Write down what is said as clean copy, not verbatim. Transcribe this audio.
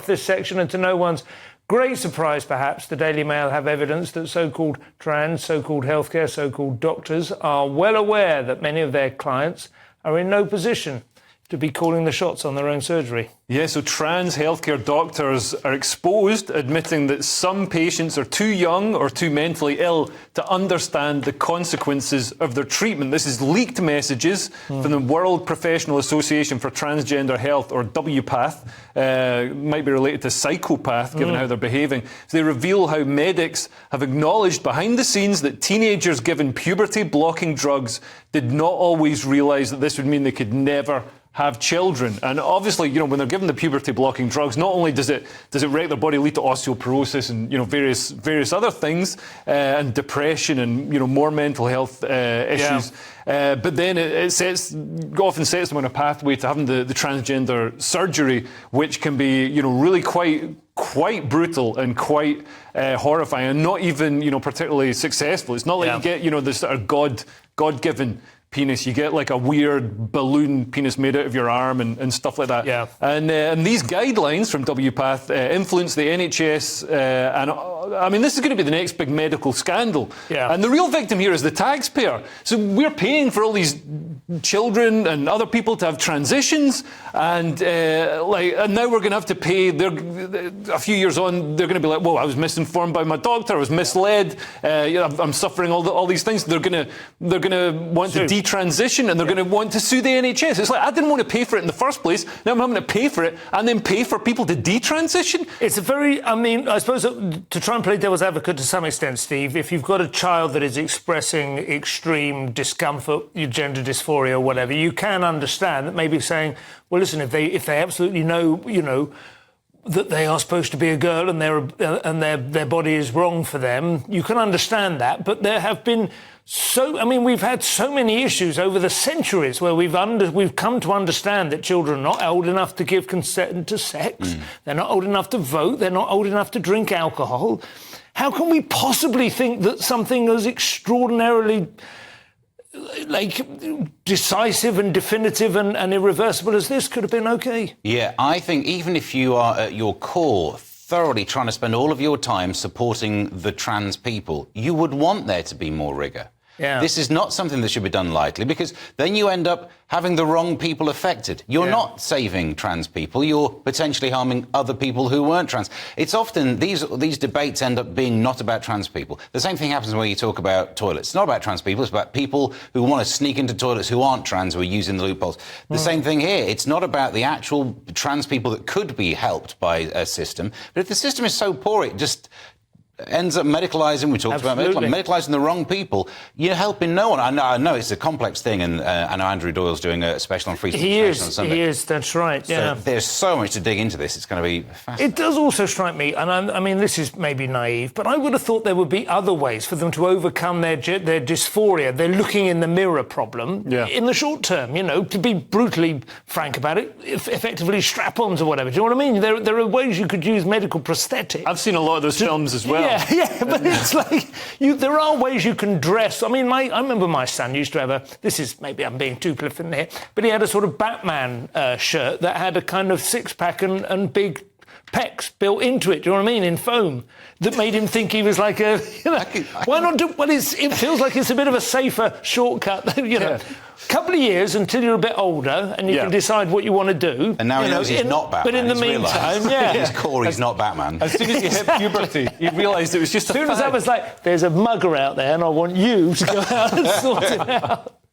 this section, and to no one's great surprise, perhaps, the Daily Mail have evidence that so-called trans, so-called healthcare, so-called doctors are well aware that many of their clients are in no position to be calling the shots on their own surgery. Yeah, so trans healthcare doctors are exposed, admitting that some patients are too young or too mentally ill to understand the consequences of their treatment. This is leaked messages from the World Professional Association for Transgender Health, or WPATH. Might be related to psychopath, given how they're behaving. So they reveal how medics have acknowledged behind the scenes that teenagers given puberty-blocking drugs did not always realise that this would mean they could never have children. And obviously, you know, when they're given the puberty-blocking drugs, not only does it wreck their body, lead to osteoporosis and, you know, various other things, and depression and, you know, more mental health issues. But then it often sets them on a pathway to having the transgender surgery, which can be, you know, really quite brutal and quite horrifying, and not even, you know, particularly successful. It's not like you get, you know, this sort of God-given penis. You get like a weird balloon penis made out of your arm and stuff like that. Yeah. And these guidelines from WPATH influence the NHS, and I mean, this is going to be the next big medical scandal. Yeah. And the real victim here is the taxpayer. So we're paying for all these children and other people to have transitions, and now we're going to have to pay. A few years on, they're going to be like, "Whoa, I was misinformed by my doctor. I was misled. I'm suffering all these things." They're going to want to detransition, and they're going to want to sue the NHS. It's like, I didn't want to pay for it in the first place. Now I'm having to pay for it and then pay for people to detransition. It's a very, I mean, I suppose to try and play devil's advocate to some extent, Steve, if you've got a child that is expressing extreme discomfort, gender dysphoria or whatever, you can understand that maybe saying, well, listen, if they absolutely know, you know, that they are supposed to be a girl and their body is wrong for them, you can understand that. But there have been we've had so many issues over the centuries where we've come to understand that children are not old enough to give consent to sex. They're not old enough to vote. They're not old enough to drink alcohol. How can we possibly think that something as extraordinarily decisive and definitive and irreversible as this could have been okay? Yeah, I think even if you are at your core thoroughly trying to spend all of your time supporting the trans people, you would want there to be more rigour. Yeah. This is not something that should be done lightly, because then you end up having the wrong people affected. You're not saving trans people, you're potentially harming other people who weren't trans. It's often, these debates end up being not about trans people. The same thing happens when you talk about toilets. It's not about trans people, it's about people who want to sneak into toilets who aren't trans, who are using the loopholes. The same thing here. It's not about the actual trans people that could be helped by a system, but if the system is so poor, it just ends up medicalising. We talked about medicalising the wrong people. You're helping no one. I know it's a complex thing, and I know Andrew Doyle's doing a special on free speech on Sunday. He is, that's right, yeah. So there's so much to dig into this. It's going to be fascinating. It does also strike me, and I mean, this is maybe naive, but I would have thought there would be other ways for them to overcome their dysphoria, their looking in the mirror problem, in the short term, you know, to be brutally frank about it, effectively strap-ons or whatever. Do you know what I mean? There are ways you could use medical prosthetics. I've seen a lot of those films as well. Yeah, but it's like, there are ways you can dress. I mean, I remember my son used to have this is, maybe I'm being too flippant here, but he had a sort of Batman shirt that had a kind of six-pack and big pecs built into it, do you know what I mean, in foam, that made him think he was like a, you know, why not do, well, it feels like it's a bit of a safer shortcut, you know. Couple of years until you're a bit older and you can decide what you want to do. And now he knows he's not Batman. But in the meantime, his core, he's not Batman. As soon as he hit puberty, he realised it was just a fad. As soon as I was like, there's a mugger out there and I want you to go out and sort it out.